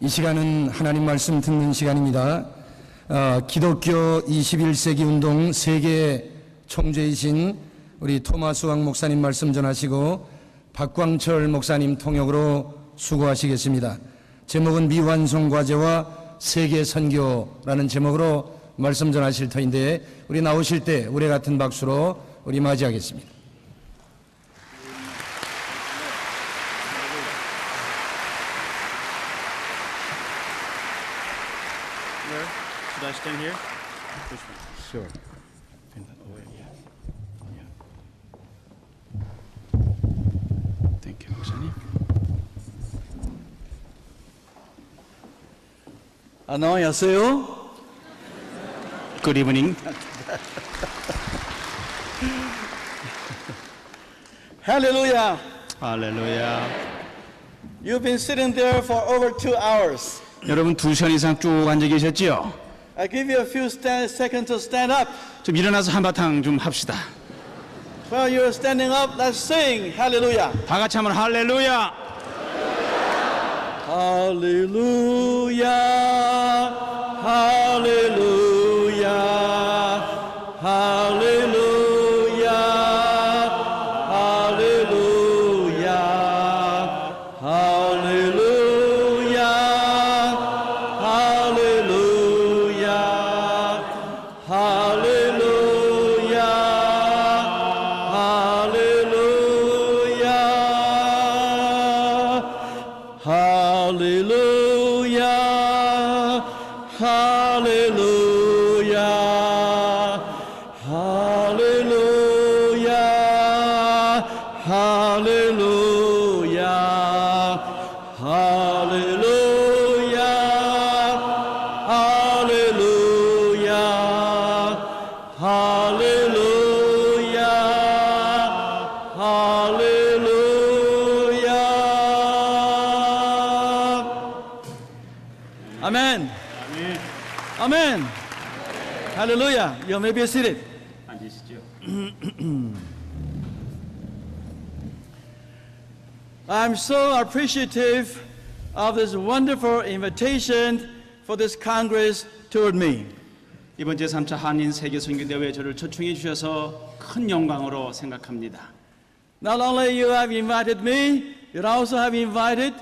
이 시간은 하나님 말씀 듣는 시간입니다. 기독교 21세기 운동 세계 총재이신 우리 토마스 왕 목사님 말씀 전하시고 박광철 목사님 통역으로 수고하시겠습니다. 제목은 미완성 과제와 세계 선교라는 제목으로 말씀 전하실 터인데 우리 나오실 때 우리 같은 박수로 우리 맞이하겠습니다. Should I stand here? Sure. Thank you, 목사님. 안녕하세요. Good evening. Hallelujah. 할렐루야. You've been sitting there for over 2 hours. 여러분 2시간 이상 쭉 앉아 계셨죠? I give you a few seconds to stand up. 좀 일어나서 한바탕 좀 합시다. While you're standing up, let's sing Hallelujah. 다 같이 한번 할렐루야. Hallelujah. Hallelujah. Hallelujah. Amen. Amen. Hallelujah. You may be seated. 앉으시죠. I'm so appreciative of this wonderful invitation for this Congress toward me. 이번 제3차 한인 세계 선교 대회에 저를 초청해 주셔서 큰 영광으로 생각합니다. Not only you have invited me, you also have invited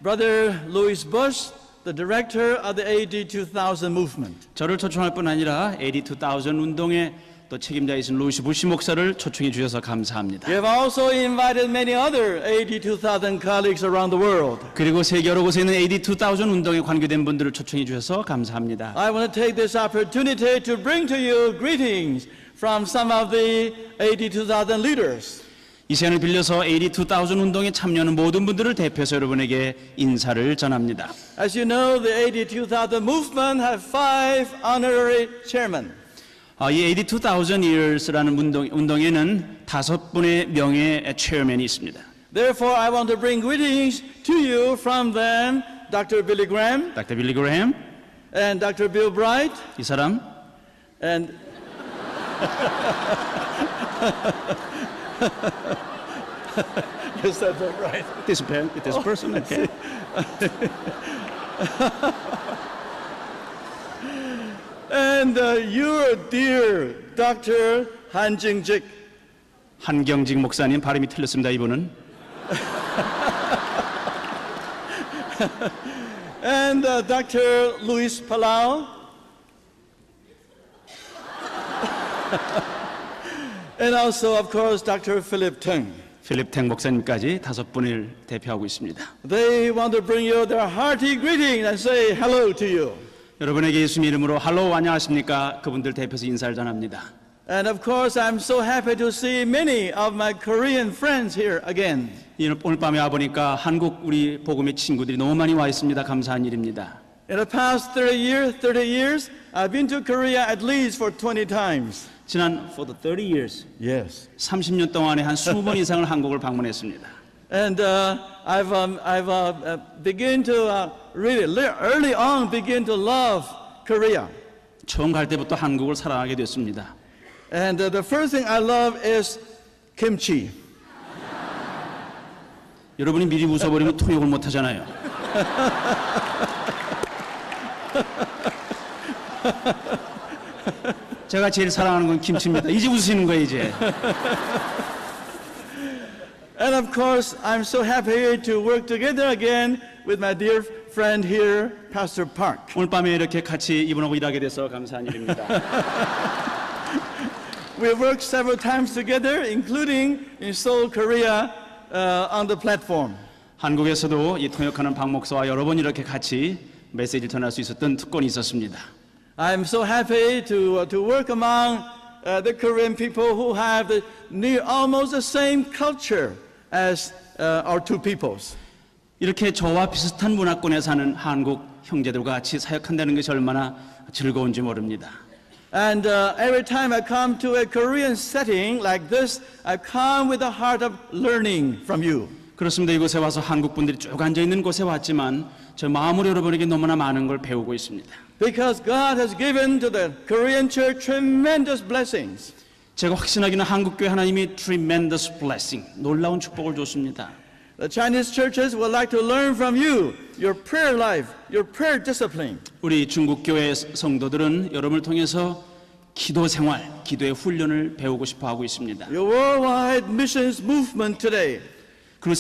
Brother Louis Bush, the director of the AD 2000 movement. 저를 초청할 뿐 아니라 AD 2000 운동의 또 책임자이신 루이스 부시 목사를 초청해 주셔서 감사합니다. You have also invited many other AD 2000 colleagues around the world. 그리고 세계 여러 곳에 있는 AD 2000 운동에 관계된 분들을 초청해 주셔서 감사합니다. I want to take this opportunity to bring to you greetings from some of the AD 2000 leaders. 이 시간을 빌려서 AD 2000 운동에 참여하는 모든 분들을 대표해서 여러분에게 인사를 전합니다. As you know, the AD 2000 movement have 5 honorary chairmen. 이 AD 2000 years라는 운동에는 5분의 명예 체어맨이 있습니다. Therefore, I want to bring greetings to you from them, Dr. Billy Graham Dr. 빌리 그레햄, and Dr. Bill Bright, 이 사람, and yes, that's right. this person, okay. And your dear Dr. Han Jing-jik. 한경직 목사님 발음이 틀렸습니다. 이분은. And Dr. Luis Palau. And also, of course, Dr. Philip Teng. 필립 탱 목사님까지 5분을 대표하고 있습니다. They want to bring you their hearty greeting and say hello to you. 여러분에게 예수님 이름으로 할로 안녕하십니까? 그분들 대표해서 인사를 전합니다. And of course, I'm so happy to see many of my Korean friends here again. 오늘 밤에 와보니까 한국 우리 복음의 친구들이 너무 많이 와 있습니다. 감사한 일입니다. In the past 30 years, I've been to Korea at least for 20 times. 지난 for the 30 years, Yes. 30년 동안에 한 20번 이상을 한국을 방문했습니다. And I've begun to really early on begin to love Korea. 처음 갈 때부터 한국을 사랑하게 됐습니다. And the first thing I love is kimchi. 여러분이 미리 웃어버리면 통역을 못 하잖아요. 제가 제일 사랑하는 건 김치입니다. 이제 웃으시는 거예요, 이제. And of course, I'm so happy to work together again with my dear friend here, Pastor Park. 오늘 밤에 이렇게 같이 이분하고 일하게 돼서 감사한 일입니다. We worked several times together, including in Seoul, Korea, on the platform. 한국에서도 이 통역하는 박 목사와 여러 번 이렇게 같이 메시지를 전할 수 있었던 특권이 있었습니다. I'm so happy to work among the Korean people who have almost the same culture as our two peoples. 이렇게 저와 비슷한 문화권에 사는 한국 형제들과 같이 사역한다는 것이 얼마나 즐거운지 모릅니다. And every time I come to a Korean setting like this, I come with a heart of learning from you. 그렇습니다. 이곳에 와서 한국 분들이 쭉 앉아 있는 곳에 왔지만 저 마음으로 여러분에게 너무나 많은 걸 배우고 있습니다. Because God has given to the Korean church tremendous blessings. 제가 확신하기는 한국교회 하나님이 tremendous blessing, 놀라운 축복을 줬습니다. The Chinese churches would like to learn from you, your prayer life, your prayer discipline. 우리 중국교회 성도들은 여러분을 통해서 기도 생활, 기도의 훈련을 배우고 싶어 하고 있습니다. Your worldwide missions movement today. 그리고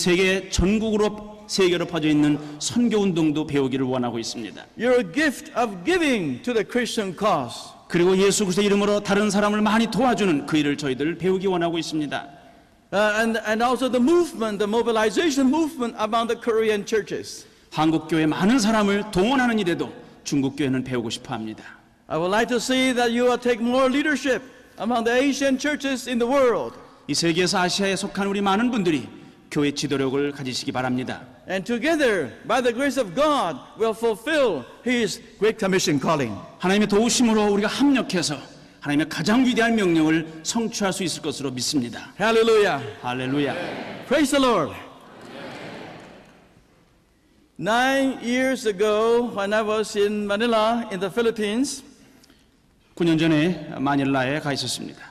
세계로 퍼져 있는 선교 운동도 배우기를 원하고 있습니다. Your gift of giving to the Christian cause. 그리고 예수 그리스도의 이름으로 다른 사람을 많이 도와주는 그 일을 저희들 배우기 원하고 있습니다. And also the movement, the mobilization movement among the Korean churches. 한국 교회 많은 사람을 동원하는 일에도 중국 교회는 배우고 싶어 합니다. I would like to see that you will take more leadership among the Asian churches in the world. 이 세계에서 아시아에 속한 우리 많은 분들이 교회 지도력을 가지시기 바랍니다. And together, by the grace of God, we'll fulfill His Great Commission calling. 하나님의 도우심으로 우리가 합력해서 하나님의 가장 위대한 명령을 성취할 수 있을 것으로 믿습니다. Hallelujah. 할렐루야. Praise the Lord. 9 years ago, when I was in Manila, in the Philippines, 9년 전에 마닐라에 가 있었습니다.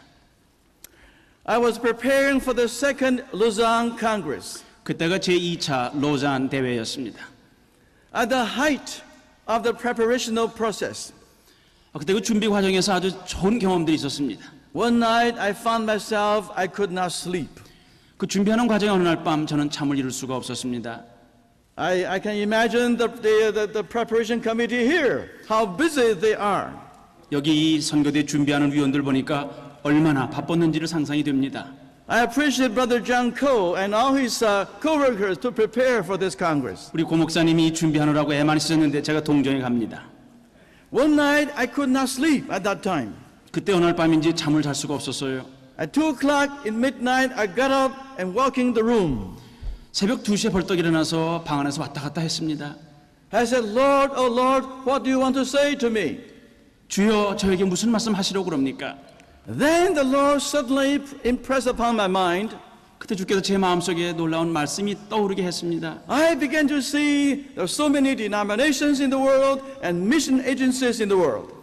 I was preparing for the second Lausanne Congress. 그때가 제2차 로잔 대회였습니다. At the height of the preparational process, 그때 그 준비 과정에서 아주 좋은 경험들이 있었습니다. one night I found myself, I could not sleep. 그 준비하는 과정에 어느 날 밤 저는 잠을 이룰 수가 없었습니다. I can imagine the preparation committee here, how busy they are. 여기 이 선교대 준비하는 위원들 보니까 얼마나 바빴는지를 상상이 됩니다. I appreciate Brother John Ko and all his co-workers to prepare for this Congress. 우리 고 목사님이 준비하느라고 애 많이 쓰셨는데 제가 동정해 갑니다. One night I could not sleep at that time. 그때 어느 날 밤인지 잠을 잘 수가 없었어요. At 2 o'clock in midnight I got up and walking the room. 새벽 2시에 벌떡 일어나서 방 안에서 왔다 갔다 했습니다. I said, Lord, oh Lord, what do you want to say to me? 주여 저에게 무슨 말씀 하시려고 그럽니까? Then the Lord suddenly impressed upon my mind. 그때 주께서 제 마음속에 놀라운 말씀이 떠오르게 했습니다. I began to see there are so many denominations in the world and mission agencies in the world.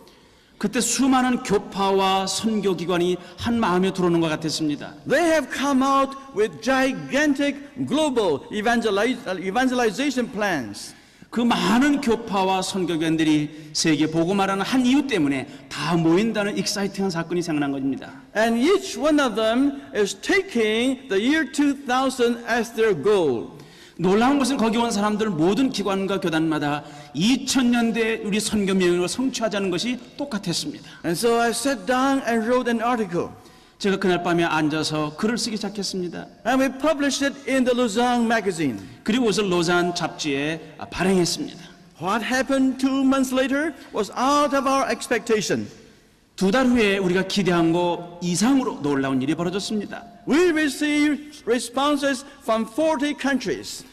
그때 수많은 교파와 선교기관이 한 마음에 들어오는 것 같았습니다. They have come out with gigantic global evangelization plans. 그 많은 교파와 선교기관들이 세계 복음화라는 한 이유 때문에 다 모인다는 익사이팅한 사건이 생겨난 겁니다. And each one of them is taking the year 2000 as their goal. 놀라운 것은 거기 온 사람들 모든 기관과 교단마다 2000년대 우리 선교 명령을 성취하자는 것이 똑같았습니다. And so I sat down and wrote an article. 제가 그날 밤에 앉아서 글을 쓰기 시작했습니다. And we published it in the Lausanne magazine. 그리고 그것을 로잔 잡지에 발행했습니다. What happened 2 months later was out of our expectation. 2달 후에 우리가 기대한 것 이상으로 놀라운 일이 벌어졌습니다. We received responses from 40 countries.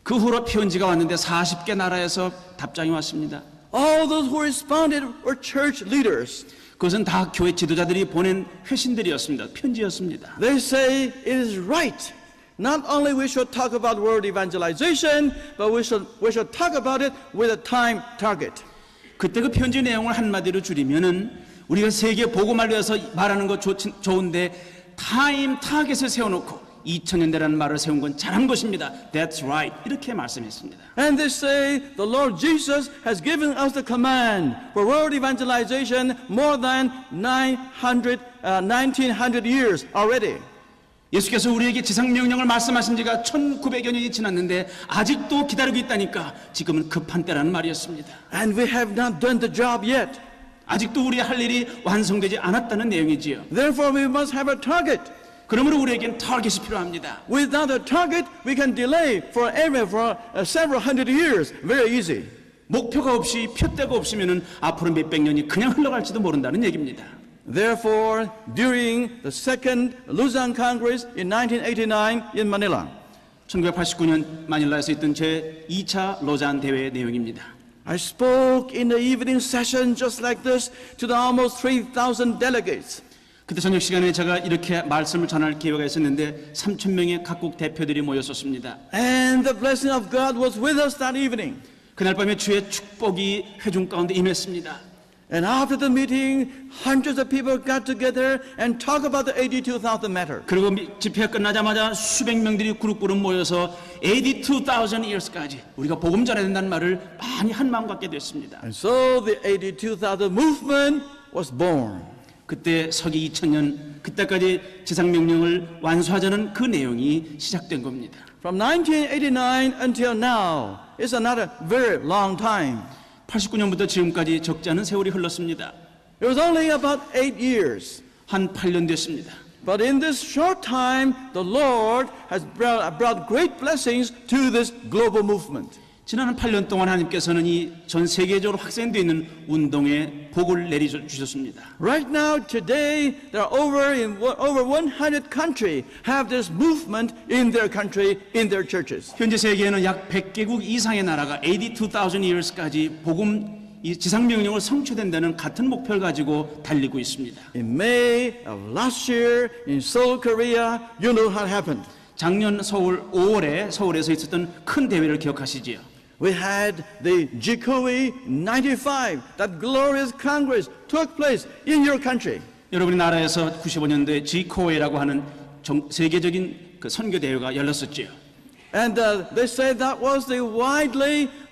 그 후로 편지가 왔는데 40개 나라에서 답장이 왔습니다. All those who responded were church leaders. 그것은 다 교회 지도자들이 보낸 회신들이었습니다. 편지였습니다. They say it is right. Not only we should talk about world evangelization, but we should talk about it with a time target. 그때 그 편지 내용을 한마디로 줄이면은 우리가 세계 복음화를 위해서 말하는 것 좋은데 타임 타겟을 세워놓고 2000년대라는 말을 세운 건 잘한 것입니다. That's right. 이렇게 말씀했습니다. And they say the Lord Jesus has given us the command for world evangelization more than 1900 years already. 예수께서 우리에게 지상명령을 말씀하신 지가 1900여 년이 지났는데 아직도 기다리고 있다니까 지금은 급한 때라는 말이었습니다. And we have not done the job yet. 아직도 우리의 할 일이 완성되지 않았다는 내용이지요. Therefore we must have a target. 그러므로 우리에겐 타겟이 필요합니다. Without a target, we can delay forever for several hundred years. Very easy. 목표가 없이 표대가 없으면 앞으로 몇백 년이 그냥 흘러갈지도 모른다는 얘기입니다. Therefore, during the second Luzon Congress in 1989 in Manila, 1989년 마닐라에서 있던 제 2차 로잔 대회의 내용입니다. I spoke in the evening session just like this to the almost 3,000 delegates. 그때 저녁 시간에 제가 이렇게 말씀을 전할 기회가 있었는데 3,000명의 각국 대표들이 모였었습니다. And the blessing of God was with us that evening. 그날 밤에 주의 축복이 회중 가운데 임했습니다. And after the meeting, hundreds of people got together and talked about the AD 2000 matter. 그리고 집회가 끝나자마자 수백 명들이 그룹 모여서 AD 2000 years까지 우리가 복음 전해야 된다는 말을 많이 한 마음 갖게 됐습니다. And so the AD 2000 movement was born. 그때 서기 2000년 그때까지 지상명령을 완수하자는 그 내용이 시작된 겁니다. From 1989 until now, it's another very long time. 89년부터 지금까지 적지 않은 세월이 흘렀습니다. It was only about 8 years. 한 8년 됐습니다. But in this short time, the Lord has brought great blessings to this global movement. 지난 8년 동안 하나님께서는 이 전 세계적으로 확산되어 있는 운동에 복을 내리주셨습니다. Right now, today, there are over 100 countries have this movement in their country, in their churches. 현재 세계에는 약 100개국 이상의 나라가 AD 2000 years까지 복음 이 지상명령을 성취된다는 같은 목표를 가지고 달리고 있습니다. In May of last year, in Seoul, Korea, you know what happened. 작년 5월에 서울에서 있었던 큰 대회를 기억하시지요. We had the GCOE 95, that glorious congress took place in your country. 여러분의 나라에서 95년도에 GCOE라고 하는 세계적인 그 선교 대회가 열렸었지요. And they said that was the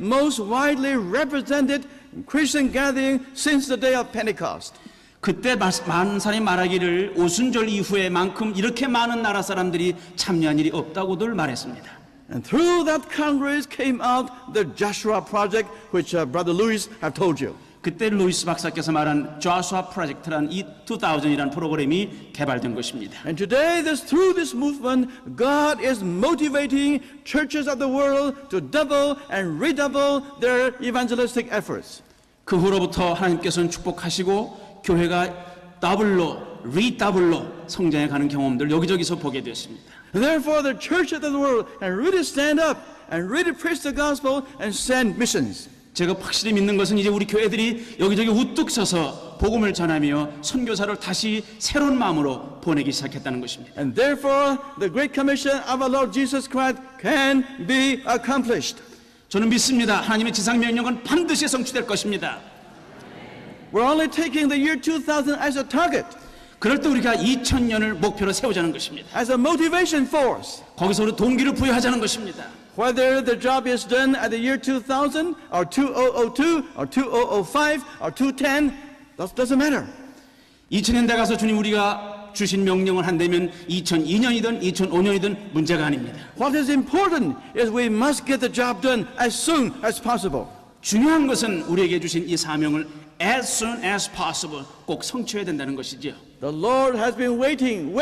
most widely represented Christian gathering since the day of Pentecost. 그때 많은 사람이 말하기를 오순절 이후에만큼 이렇게 많은 나라 사람들이 참여한 일이 없다고들 말했습니다. And through that congress came out the Joshua Project, which Brother Louis have told you. 그때 루이스 박사께서 말한 조슈아 프로젝트란 이 2000이라는 프로그램이 개발된 것입니다. And today, through this movement, God is motivating churches of the world to double and redouble their evangelistic efforts. 그 후로부터 하나님께서는 축복하시고 교회가 더블로, 리더블로 성장해 가는 경험들 여기저기서 보게 되었습니다. Therefore, the churches of the world can really stand up and really preach the gospel and send missions. 제가 확실히 믿는 것은 이제 우리 교회들이 여기저기 우뚝 서서 복음을 전하며 선교사를 다시 새로운 마음으로 보내기 시작했다는 것입니다. And therefore, the Great Commission of our Lord Jesus Christ can be accomplished. 저는 믿습니다. 하나님의 지상명령은 반드시 성취될 것입니다. We're only taking the year 2000 as a target, 그럴 때 우리가 2000년을 목표로 세우자는 것입니다. as a motivation force. 거기서 우리 동기를 부여하자는 것입니다. Whether the job is done at the year 2000 or 2002 or 2005 or 2010, that doesn't matter. 2000년대 가서 주님 우리가 주신 명령을 한다면 2002년이든 2005년이든 문제가 아닙니다. What is important is we must get the job done as soon as possible. 중요한 것은 우리에게 주신 이 사명을 as soon as possible 꼭 성취해야 된다는 것이지요. The Lord has been waiting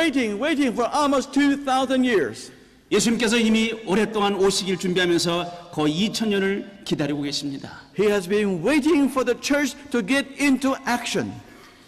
for almost 2,000 years. 예수님께서 이미 오랫동안 오시길 준비하면서 거의 2000년을 기다리고 계십니다. He has been waiting for the church to get into action.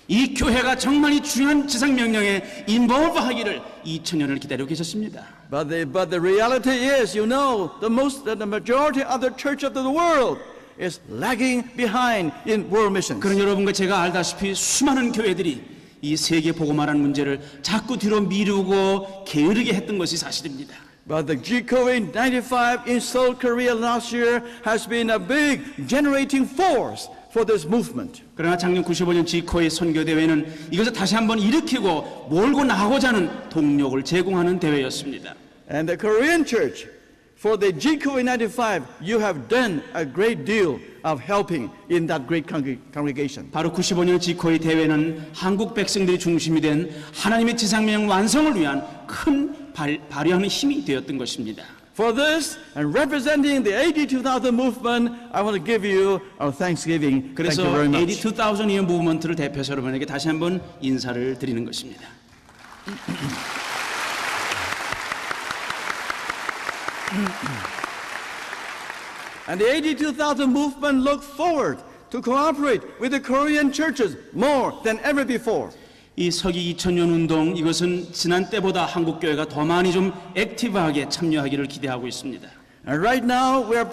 이 교회가 정말 이 중요한 지상명령에 인볼브하기를 2000년을 기다리고 계셨습니다. But the reality is, you know, the majority of the church of the world is lagging behind in world missions. 그런 여러분과 제가 알다시피 수많은 교회들이 이 세계 복음화라는 문제를 자꾸 뒤로 미루고 게으르게 했던 것이 사실입니다. But the GCOE 95 in Seoul, Korea last year has been a big generating force for this movement. 그러나 작년 95년 지코의 선교대회는 이것을 다시 한번 일으키고 몰고 나가고자 하는 동력을 제공하는 대회였습니다. And the Korean church, for the GCOE 95, you have done a great deal of helping in that great congregation. 바로 95년 지코의 대회는 한국 백성들이 중심이 된 하나님의 지상명 완성을 위한 큰 발휘하는 힘이 되었던 것입니다. For this, and representing the AD 2000 movement, I want to give you our thanksgiving. Thank 그래서 you very AD much. 2000 무브먼트를 대표해서 여러분에게 다시 한번 인사를 드리는 것입니다. And the AD 2000 movement look forward to cooperate with the Korean churches more than ever before. 이 서기 2000년 운동 이것은 지난 때보다 한국 교회가 더 많이 좀 액티브하게 참여하기를 기대하고 있습니다. And right now we're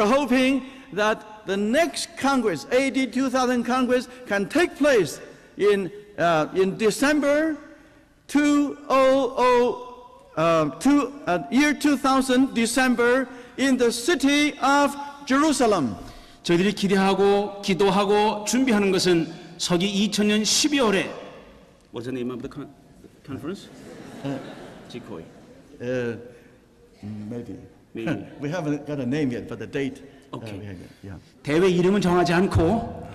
hoping that the next Congress, AD 2000 Congress, can take place in December year 2000, December, in the city of Jerusalem. 저희들이 기대하고 기도하고 준비하는 것은 서기 2000년 12월에 What's the name of the conference? 지코이. Maybe. Maybe. We haven't got a name yet, but the date. Okay. Yeah. 대회 이름은 정하지 않고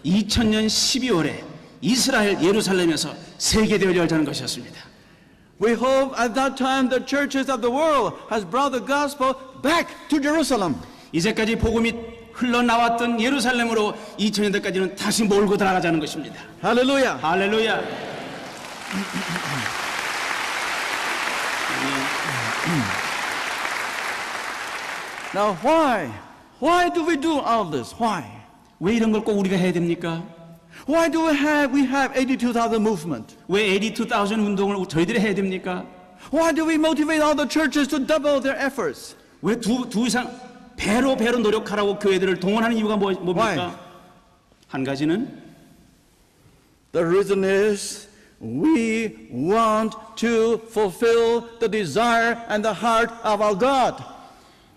2000년 12월에 이스라엘 예루살렘에서 세계 대회를 열자는 것이었습니다. We hope at that time the churches of the world has brought the gospel back to Jerusalem. 이제까지 복음이 흘러나왔던 예루살렘으로 2000년대까지는 다시 몰고 들어가자는 것입니다. Hallelujah. 할렐루야. Now why do we do all this? Why? 왜 이런 걸 꼭 우리가 해야 됩니까? Why do we have AD 2000 movement? 왜 AD 2000 운동을 저희들이 해야 됩니까? Why do we motivate all the churches to double their efforts? 왜 두 이상 배로 노력하라고 교회들을 동원하는 이유가 뭡니까? Why? 한 가지는 The reason is we want to fulfill the desire and the heart of our God.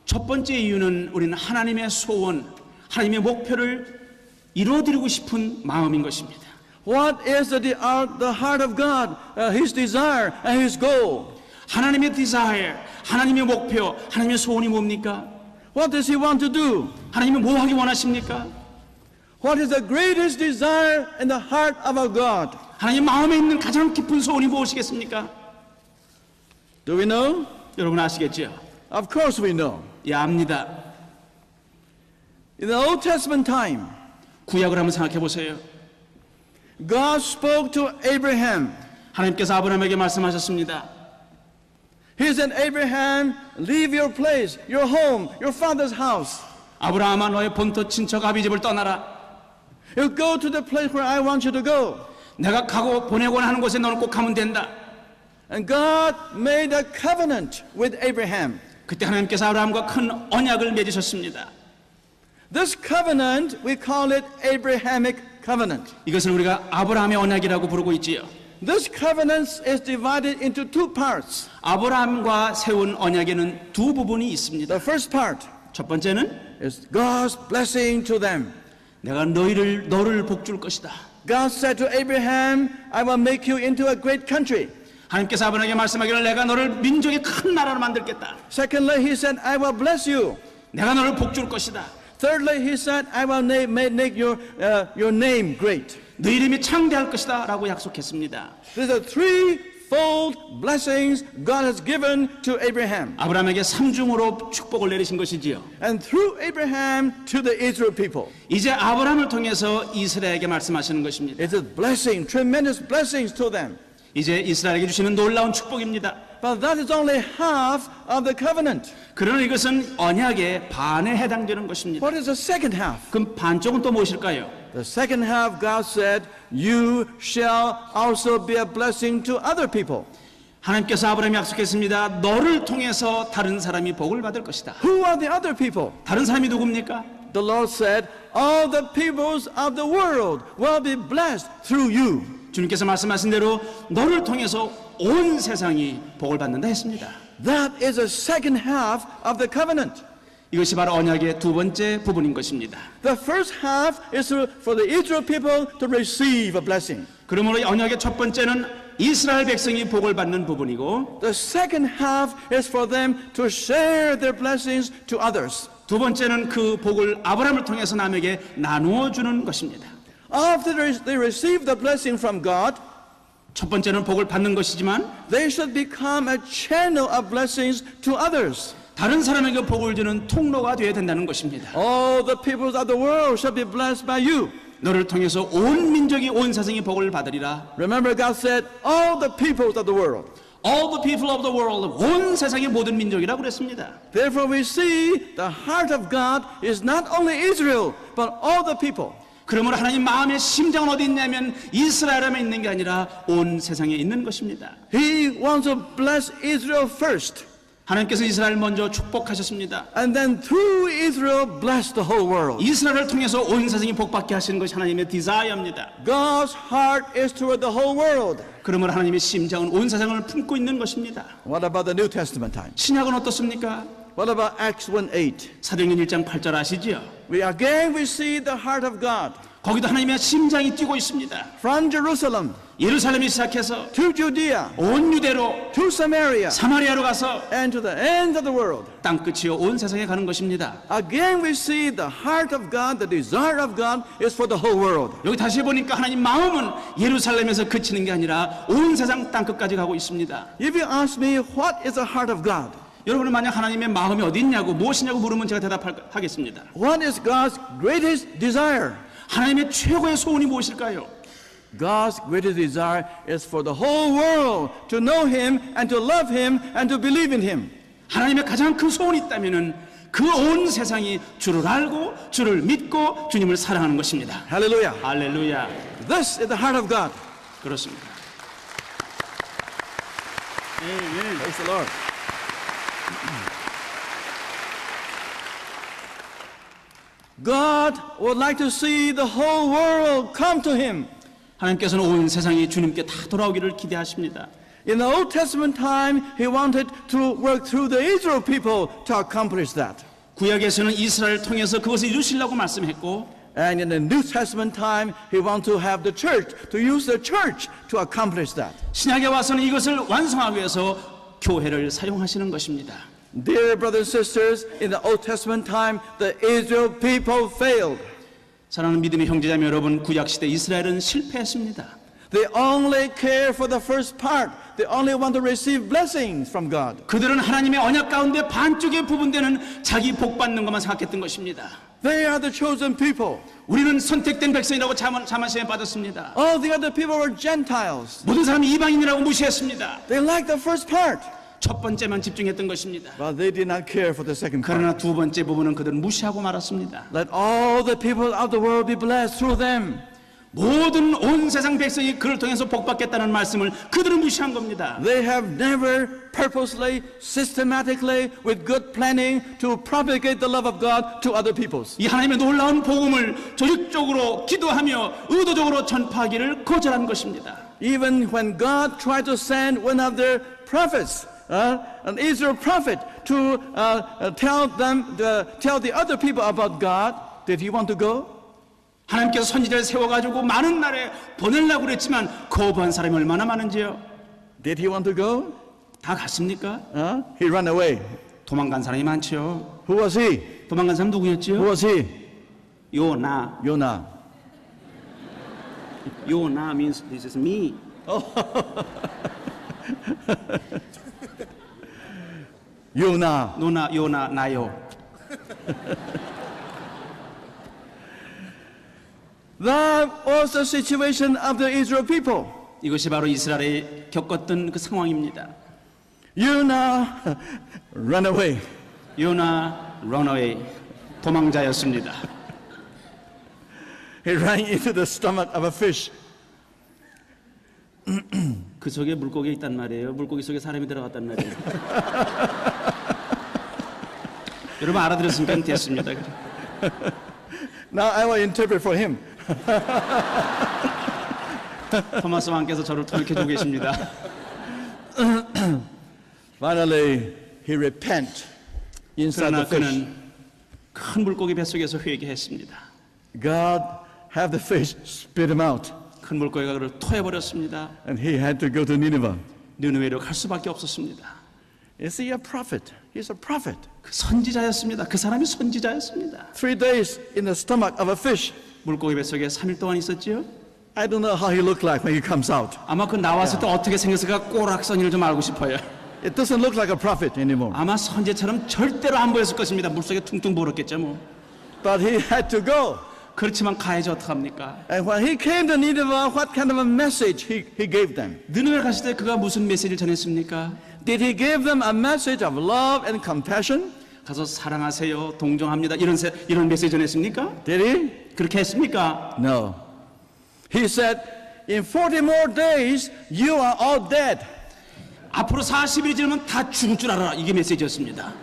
첫 번째 이유는 우리는 하나님의 소원, 하나님의 목표를 이루어드리고 싶은 마음인 것입니다. What is the heart of God, His desire and His goal? 하나님의 desire, 하나님의 목표, 하나님의 소원이 뭡니까? What does He want to do? 하나님은 뭐 하기 원하십니까? What is the greatest desire in the heart of our God? 하나님 마음에 있는 가장 깊은 소원이 무엇이겠습니까? Do we know? 여러분 아시겠죠? Of course we know. 예, 압니다. In the Old Testament time, 구약을 한번 생각해 보세요. God spoke to Abraham. 하나님께서 아브라함에게 말씀하셨습니다. He said, Abraham, leave your place, your home, your father's house. 아브라함아 너의 본토 친척 아비 집을 떠나라. You go to the place where I want you to go. 내가 가고 보내고자 하는 곳에 너는 꼭 가면 된다. And God made a covenant with Abraham. 그때 하나님께서 아브라함과 큰 언약을 맺으셨습니다. This covenant, we call it Abrahamic covenant. 이것을 우리가 아브라함의 언약이라고 부르고 있지요. This covenant is divided into two parts. 아브라함과 세운 언약에는 두 부분이 있습니다. The first part 첫 번째는 is God's blessing to them. 내가 너를 복줄 것이다. God said to Abraham, I will make you into a great country. 하나님께서 아브라함에게 말씀하기를 내가 너를 민족의 큰 나라로 만들겠다. Secondly, he said, I will bless you. 내가 너를 복줄 것이다. Thirdly, he said, I will make your name great. 너 이름이 창대할 것이다 라고 약속했습니다. These are threefold blessings God has given to Abraham. 아브라함에게 삼중으로 축복을 내리신 것이지요. And through Abraham to the Israel people. 이제 아브라함을 통해서 이스라엘에게 말씀하시는 것입니다. It is blessing, tremendous blessings to them. 이제 이스라엘에게 주시는 놀라운 축복입니다. But that is only half of the covenant. 그러나 이것은 언약의 반에 해당되는 것입니다. What is the second half? 그럼 반쪽은 또 무엇일까요? The second half, God said, you shall also be a blessing to other people. 하나님께서 아브라함이 약속했습니다. 너를 통해서 다른 사람이 복을 받을 것이다. Who are the other people? 다른 사람이 누굽니까? The Lord said, all the peoples of the world will be blessed through you. 주님께서 말씀하신 대로 너를 통해서 온 세상이 복을 받는다 했습니다. That is the second half of the covenant. 이것이 바로 언약의 두 번째 부분인 것입니다. The first half is for the Israel people to receive a blessing. 그러므로 언약의 첫 번째는 이스라엘 백성이 복을 받는 부분이고 The second half is for them to share their blessings to others. 두 번째는 그 복을 아브라함을 통해서 남에게 나누어 주는 것입니다. After they receive the blessing from God, 첫 번째는 복을 받는 것이지만 they should become a channel of blessings to others. 다른 사람에게 복을 주는 통로가 되어야 된다는 것입니다. All the peoples of the world shall be blessed by you. 너를 통해서 온 민족이 온 세상이 복을 받으리라. Remember, God said, all the peoples of the world. All the people of the world, 온 세상의 모든 민족이라고 그랬습니다. Therefore, we see the heart of God is not only Israel, but all the people. 그러므로 하나님 마음의 심장은 어디 있냐면 이스라엘에 있는 게 아니라 온 세상에 있는 것입니다. He wants to bless Israel first, 하나님께서 이스라엘 먼저 축복하셨습니다. and then through Israel bless the whole world. 이스라엘을 통해서 온 세상이 복받게 하시는 것이 하나님의 디자이어입니다. God's heart is toward the whole world. 그러므로 하나님의 심장은 온 세상을 품고 있는 것입니다. What about the New Testament time? 신약은 어떻습니까? What about Acts 1:8? 사도행전 1장 8절 아시지요? We again we see the heart of God 거기도 하나님의 심장이 뛰고 있습니다. from Jerusalem 예루살렘이 시작해서 to Judea 온 유대로 to Samaria 사마리아로 가서 and to the ends of the world. 땅끝이요 온 세상에 가는 것입니다. Again we see the heart of God, the desire of God is for the whole world. 여기 다시 보니까 하나님 마음은 예루살렘에서 그치는 게 아니라 온 세상 땅끝까지 가고 있습니다. If you ask me what is the heart of God, 여러분은 만약 하나님의 마음이 어디 있냐고 무엇이냐고 물으면 제가 대답하겠습니다. what is God's greatest desire? 하나님의 최고의 소원이 무엇일까요? God's greatest desire is for the whole world to know Him and to love Him and to believe in Him. 하나님의 가장 큰 소원이 있다면은 그 온 세상이 주를 알고 주를 믿고 주님을 사랑하는 것입니다. Hallelujah. 할렐루야. This is the heart of God. 그렇습니다. Praise the Lord. God would like to see the whole world come to Him. 하나님께서는 온 세상이 주님께 다 돌아오기를 기대하십니다. In the Old Testament time, He wanted to work through the Israel people to accomplish that. 구약에서는 이스라엘을 통해서 그것을 이루시려고 말씀했고 And in the New Testament time, He wants to have the church, to use the church to accomplish that. 신약에 와서는 이것을 완성하기 위해서 교회를 사용하시는 것입니다. Dear brothers and sisters, in the Old Testament time, the Israel people failed. 사랑하는 믿음의 형제자매 여러분, 구약시대 이스라엘은 실패했습니다. They only care for the first part. They only want to receive blessings from God. 그들은 하나님의 언약 가운데 반쪽에 부분되는 자기 복 받는 것만 생각했던 것입니다. They are the chosen people. 우리는 선택된 백성이라고 자만심에 빠졌습니다. All the other people were Gentiles. 모든 사람이 이방인이라고 무시했습니다. They liked the first part, 첫 번째만 집중했던 것입니다. but they did not care for the second part. 그러나 두 번째 부분은 그들은 무시하고 말았습니다. Let all the people of the world be blessed through them. 모든 온 세상 백성이 그를 통해서 복받겠다는 말씀을 그들은 무시한 겁니다. They have never purposely, systematically, with good planning to propagate the love of God to other peoples. 이 하나님의 놀라운 복음을 조직적으로 기도하며 의도적으로 전파하기를 거절한 것입니다. Even when God tried to send one of their prophets, an Israel prophet, to tell the other people about God, did he want to go? 하나님께서 선지자를 세워가지고 많은 나라에 보내려고 그랬지만 거부한 사람이 얼마나 많은지요? Did he want to go? 다 갔습니까? He ran away. 도망간 사람이 많죠. Who was he? 도망간 사람 Who 누구였지요? was he? 요나. Jonah. 요나 means this is me. Jonah. 요나 나요. That was the situation of the Israel people. 이것이 바로 이스라엘이 겪었던 그 상황입니다. Jonah ran away. 요나 runaway 도망자였습니다. He ran into the stomach of a fish. 그 속에 물고기 있단 말이에요. 물고기 속에 사람이 들어갔단 말이에요. 여러분 알아들었으니까 됐습니다. Now I will interpret for him. 토마스 왕께서 저를 통역해주고 계십니다. Finally, he repent inside 그러나 the fish. 그는 큰 물고기 뱃속에서 회개했습니다. God have the fish spit him out, 큰 물고기가 그를 토해버렸습니다. and he had to go to Nineveh. 느느웨로 갈 수밖에 없었습니다. Is he a prophet? He's a prophet. 그 선지자였습니다. 그 사람이 선지자였습니다. 3 days in the stomach of a fish. 물고기 뱃속에 3일 동안 있었지요. I don't know how he looked like when he comes out. 아마 그 나왔을 때 어떻게 생겼을까 꼬락서니를 좀 알고 싶어요. It doesn't look like a prophet anymore. 아마 선지자처럼 절대로 안 보였을 것입니다. 물속에 퉁퉁 부었겠죠 뭐. But he had to go. 그렇지만 가야지 어떡합니까? And when he came to Nineveh, what kind of a message he gave them? 느느웨 갔을 때 그가 무슨 메시지를 전했습니까? Did he give them a message of love and compassion? 가서 사랑하세요, 동정합니다 이런 메시지 전했습니까? Did he? 그렇게 했습니까? No. He said, in 40 more days, you are all dead. 앞으로 40일이 지나면 다 죽을 줄 알아라. 이게 메시지였습니다.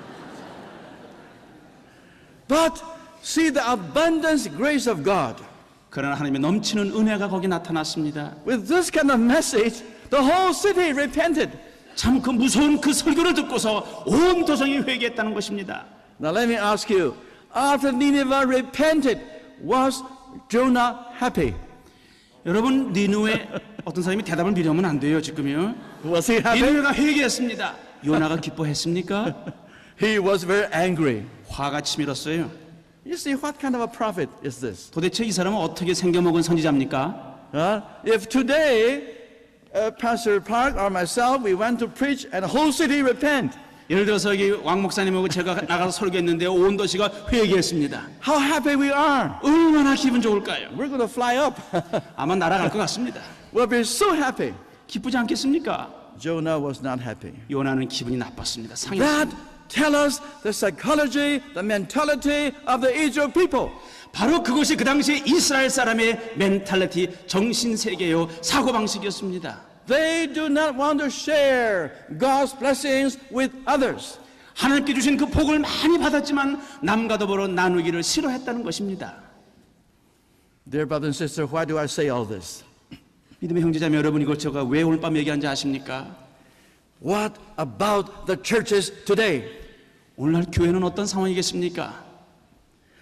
But see the abundance grace of God. 그러나 하나님의 넘치는 은혜가 거기 나타났습니다. With this kind of message, the whole city repented. 참 그 무서운 그 설교를 듣고서 온 도성이 회개했다는 것입니다. Now let me ask you, after Nineveh repented, was Jonah happy? 여러분 니느웨 어떤 사람이 대답을 미루면 안 돼요 지금요. Was he happy? 니느웨가 회개했습니다. 요나가 기뻐했습니까? He was very angry. 화가 치밀었어요. You see, what kind of a prophet is this? 도대체 이 사람은 어떻게 생겨먹은 선지자입니까? If today, Pastor Park or myself, we went to preach and the whole city repent, 예를 들어서 여기 왕 목사님하고 제가 나가서 설교했는데 온 도시가 회개했습니다. how happy we are. 얼마나 기분 좋을까요? We're going to fly up. 아마 날아갈 것 같습니다. We'll be so happy. 기쁘지 않겠습니까? Jonah was not happy. 요나는 기분이 나빴습니다. That 상했습니다. tells us the psychology, the mentality of the Israel people. 바로 그것이 그 당시에 이스라엘 사람의 멘탈리티, 정신세계요, 사고방식이었습니다. They do not want to share God's blessings with others. 하나님께 주신 그 복을 많이 받았지만 남과 더불어 나누기를 싫어했다는 것입니다. Dear brothers and sisters, why do I say all this? 믿음의 형제자매 여러분, 이걸 제가 왜 오늘 밤 얘기한지 아십니까? What about the churches today? 오늘날 교회는 어떤 상황이겠습니까?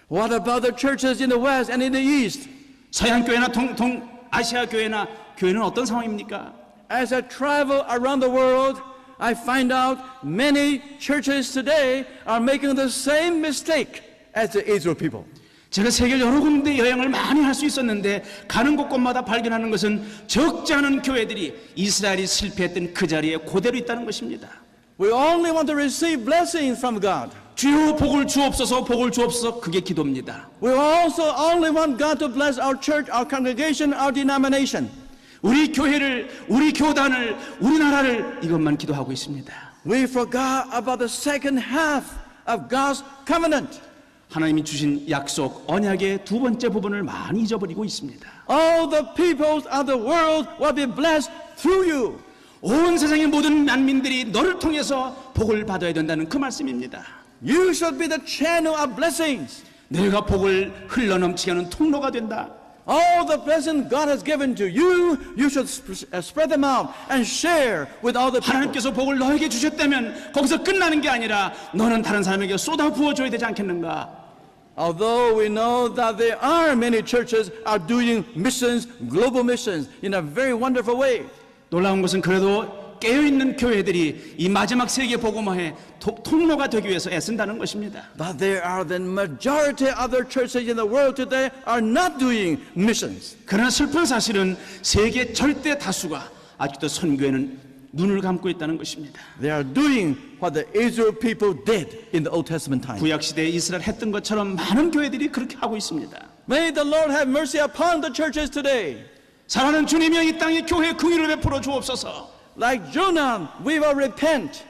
What about the churches in the West and in the East? 서양 교회나 동아시아 교회나 교회는 어떤 상황입니까? As I travel around the world, I find out many churches today are making the same mistake as the Israel people. 제가 세계 여러 군데 여행을 많이 할 수 있었는데 가는 곳곳마다 발견하는 것은 적지 않은 교회들이 이스라엘이 실패했던 그 자리에 그대로 있다는 것입니다. We only want to receive blessings from God. 주여 복을 주옵소서, 복을 주옵소서, 그게 기도입니다. We also only want God to bless our church, our congregation, our denomination. 우리 교회를, 우리 교단을, 우리나라를 이것만 기도하고 있습니다. We forgot about the second half of God's covenant. 하나님이 주신 약속, 언약의 두 번째 부분을 많이 잊어버리고 있습니다. All the peoples of the world will be blessed through you. 온 세상의 모든 만민들이 너를 통해서 복을 받아야 된다는 그 말씀입니다. You should be the channel of blessings. 내가 복을 흘러넘치게 하는 통로가 된다. All the blessings God has given to you, you should spread them out and share with all the people. 하나님께서 복을 너에게 주셨다면 거기서 끝나는 게 아니라 너는 다른 사람에게 쏟아 부어줘야 되지 않겠는가? Although we know that there are many churches are doing missions, global missions, in a very wonderful way. 놀라운 것은 그래도 깨어있는 교회들이 이 마지막 세계 복음화의 통로가 되기 위해서 애쓴다는 것입니다. But there are the majority of the churches in the world today are not doing missions. 그러나 슬픈 사실은 세계 절대 다수가 아직도 선교에는 눈을 감고 있다는 것입니다. They are doing what the Israel people did in the Old Testament time. 구약 시대에 이스라엘 했던 것처럼 많은 교회들이 그렇게 하고 있습니다. May the Lord have mercy upon the churches today. 사랑하는 주님이여 이 땅에 교회에 긍휼을 베풀어 주옵소서. Like Jonah, we will repent.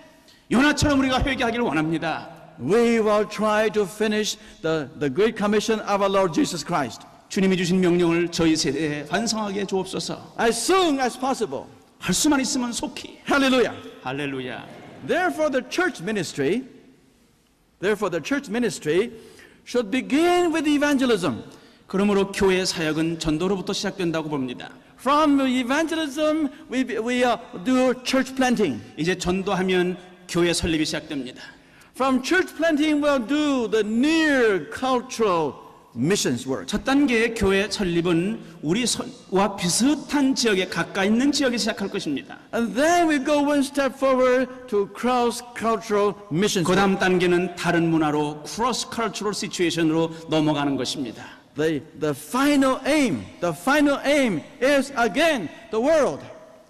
요나처럼 우리가 회개하기를 원합니다. We will try to finish the Great Commission of our Lord Jesus Christ 주님이 주신 명령을 저희 세대에 완성하게 해 주옵소서. as soon as possible. 할 수만 있으면 속히. Hallelujah. 할렐루야. Therefore, the church ministry should begin with evangelism. 그러므로 교회 사역은 전도로부터 시작된다고 봅니다. From evangelism, we do church planting. 이제 전도하면 교회 설립이 시작됩니다. From church planting, we'll do the near cultural missions work. 첫 단계의 교회 설립은 우리 와 비슷한 지역에 가까이 있는 지역에 시작할 것입니다. And then we go one step forward to cross-cultural missions 그 work. 다음 단계는 다른 문화로 크로스 컬처럴 시츄에이션으로 넘어가는 것입니다. The final aim is again the world.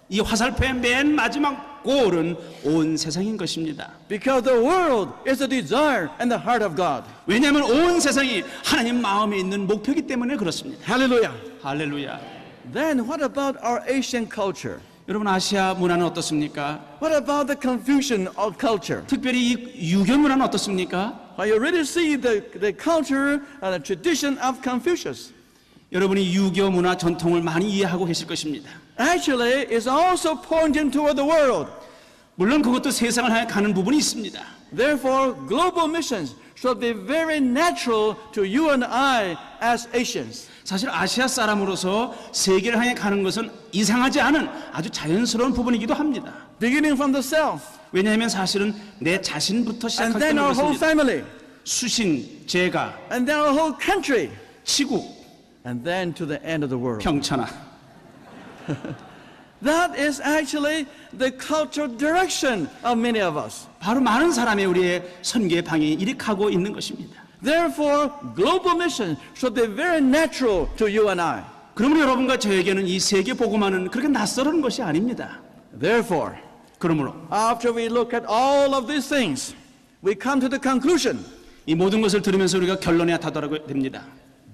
이 화살표의 맨 마지막 골은 온 세상인 것입니다. Because the world is the desire and the heart of God. 왜냐하면 온 세상이 하나님 마음에 있는 목표이기 때문에 그렇습니다. Hallelujah. 할렐루야. Then what about our Asian culture? 여러분 아시아 문화는 어떻습니까? What about the Confucian culture? 특별히 이 유교 문화는 어떻습니까? You already see the culture and the tradition of Confucius. 여러분이 유교 문화 전통을 많이 이해하고 계실 것입니다. Actually, it's also pointing toward the world. 물론 그것도 세상을 향해 가는 부분이 있습니다. Therefore, global missions should be very natural to you and I as Asians. 사실 아시아 사람으로서 세계를 향해 가는 것은 이상하지 않은 아주 자연스러운 부분이기도 합니다. Beginning from the self, 왜냐하면 사실은 내 자신부터 and 시작할 then 때는 our whole 그렇습니다. family, 수신, 제가, and then our whole country, 치국, and then to the end of the world. 평천하. That is actually the cultural direction of many of us. 바로 많은 사람의 우리의 선교의 방향이 이렇게 가고 있는 것입니다. Therefore, global mission should be very natural to you and I. 그러므로 여러분과 저에게는 이 세계 복음화는 그렇게 낯설은 것이 아닙니다. Therefore, 그러므로 after we look at all of these things, we come to the conclusion. 이 모든 것을 들으면서 우리가 결론에 다다르게 됩니다.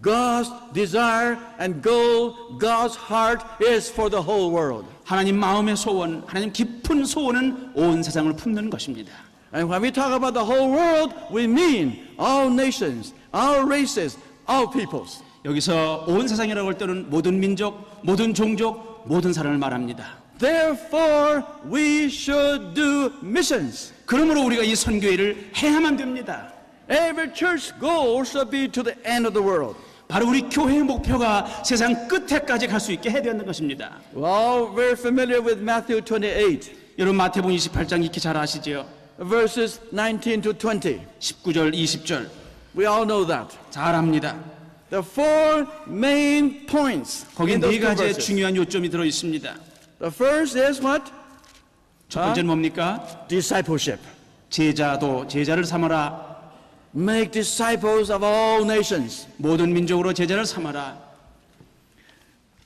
God's desire and goal, God's heart is for the whole world. 하나님 마음의 소원, 하나님 깊은 소원은 온 세상을 품는 것입니다. And when we talk about the whole world, we mean all nations, all races, all peoples. 여기서 온 세상이라고 할 때는 모든 민족, 모든 종족, 모든 사람을 말합니다. Therefore, we should do missions. 그러므로 우리가 이 선교회를 해야만 됩니다. Every church goal should be to the end of the world. 바로 우리 교회의 목표가 세상 끝에까지 갈 수 있게 해야 되는 것입니다. We're all very familiar with Matthew 28, 여러분 마태복음 28장 익히 잘 아시죠? verses 19 to 20. 19절, 20절 We all know that. 잘 압니다. The four main points 거기 in 네 those two 가지의 verses. 중요한 요점이 들어 있습니다. The first is what? 첫 번째는 뭡니까? Discipleship. 제자를 삼아라. Make disciples of all nations. 모든 민족으로 제자를 삼아라.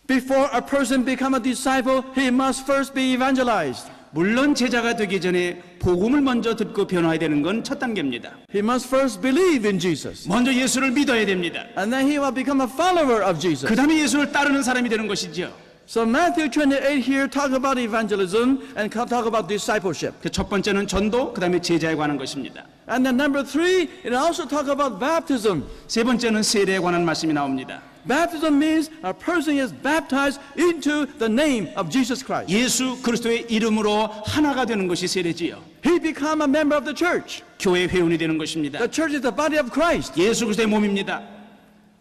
Before a person become a disciple, he must first be evangelized. 물론 제자가 되기 전에 복음을 먼저 듣고 변화해야 되는 건 첫 단계입니다. He must first believe in Jesus. 먼저 예수를 믿어야 됩니다. And then he will become a follower of Jesus. 그 다음에 예수를 따르는 사람이 되는 것이죠. So Matthew 28 here talk about evangelism and talk about discipleship. 그 첫 번째는 전도, 그 다음에 제자에 관한 것입니다. And then number 3, it also talk about baptism. 세 번째는 세례에 관한 말씀이 나옵니다. Baptism means a person is baptized into the name of Jesus Christ. 예수 그리스도의 이름으로 하나가 되는 것이 세례지요. He become a member of the church. 교회 회원이 되는 것입니다. The church is the body of Christ. 예수 그리스도의 몸입니다.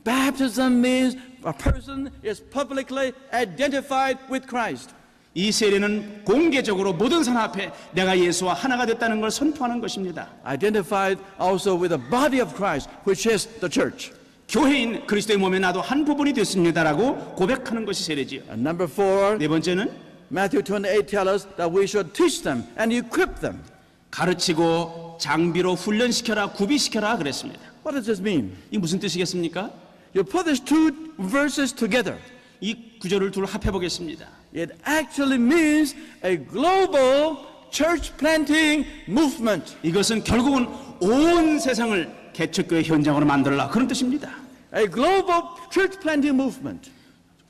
Baptism means a person is publicly identified with Christ. 이 세례는 공개적으로 모든 사람 앞에 내가 예수와 하나가 됐다는 걸 선포하는 것입니다. Identified also with the body of Christ, which is the church. 교회인 그리스도의 몸에 나도 한 부분이 됐습니다라고 고백하는 것이 세례지요. And number 4, 네 번째는 Matthew 28 tells us that we should teach them and equip them. 가르치고 장비로 훈련시켜라, 구비시켜라 그랬습니다. What does this mean? 이 무슨 뜻이겠습니까? You put these two verses together. 이 구절을 둘 합해 보겠습니다. It actually means a global church planting movement. 이것은 결국은 온 세상을 개척교회 현장으로 만들라 그런 뜻입니다. A global church planting movement.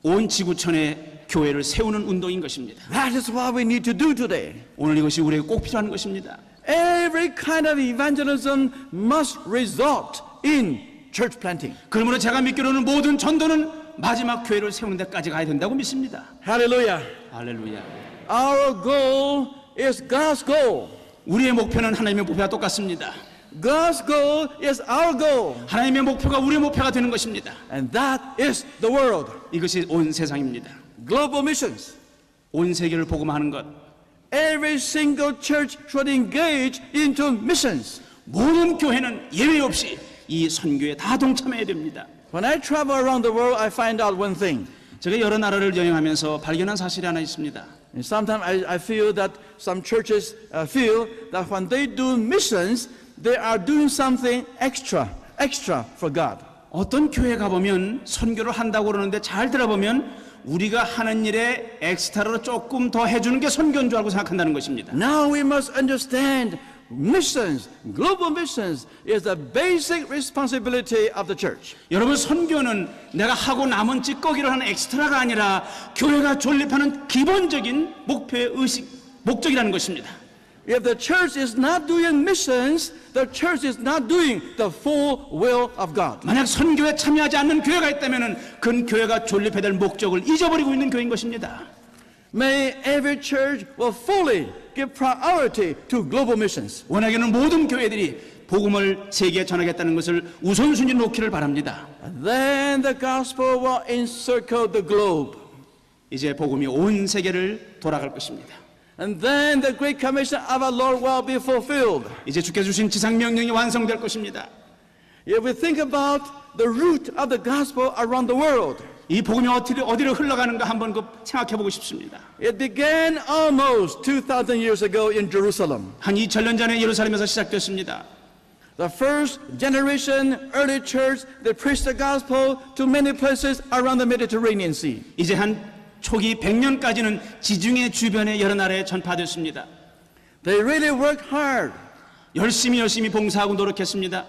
온 지구촌에 교회를 세우는 운동인 것입니다. That is what we need to do today. 오늘 이것이 우리에게 꼭 필요한 것입니다. Every kind of evangelism must result in church planting. 그러므로 제가 믿기로는 모든 전도는 마지막 교회를 세우는 데까지 가야 된다고 믿습니다. Hallelujah. 할렐루야. Our goal is God's goal. 우리의 목표는 하나님의 목표와 똑같습니다. God's goal is our goal. 하나님의 목표가 우리의 목표가 되는 것입니다. And that is the world. 이것이 온 세상입니다. Global missions. 온 세계를 복음하는 것. Every single church should engage into missions. 모든 교회는 예외 없이 이 선교에 다 동참해야 됩니다. When I travel around the world, I find out one thing. 제가 여러 나라를 여행하면서 발견한 사실이 하나 있습니다. And sometimes I feel that some churches feel that when they do missions, they are doing something extra for God. 어떤 교회 가보면 선교를 한다고 그러는데 잘 들어보면 우리가 하는 일에 엑스트라로 조금 더 해주는 게 선교인 줄 알고 생각한다는 것입니다. Now we must understand missions, global missions, is the basic responsibility of the church. 여러분, 선교는 내가 하고 남은 찌꺼기를 하는 엑스트라가 아니라 교회가 존립하는 기본적인 목표의 목적이라는 것입니다. If the church is not doing missions, the church is not doing the full will of God. 만약 선교에 참여하지 않는 교회가 있다면 그건 교회가 존립해야 될 목적을 잊어버리고 있는 교회인 것입니다. May every church will fully give priority to global missions. 원하기는 모든 교회들이 복음을 세계에 전하겠다는 것을 우선순위 놓기를 바랍니다. And then the gospel will encircle the globe. 이제 복음이 온 세계를 돌아갈 것입니다. And then the great commission of our Lord will be fulfilled. 이제 주께서 주신 지상 명령이 완성될 것입니다. If we think about the root of the gospel around the world, 이 복음이 어디로 흘러가는가 한번 생각해 보고 싶습니다. it began almost 2,000 years ago in Jerusalem. 한 2000년 전에 예루살렘에서 시작됐습니다. The first generation early church, they preached the gospel to many places around the Mediterranean Sea. 이제 한 초기 100년까지는 지중해 주변의 여러 나라에 전파됐습니다. They really worked hard. 열심히 봉사하고 노력했습니다.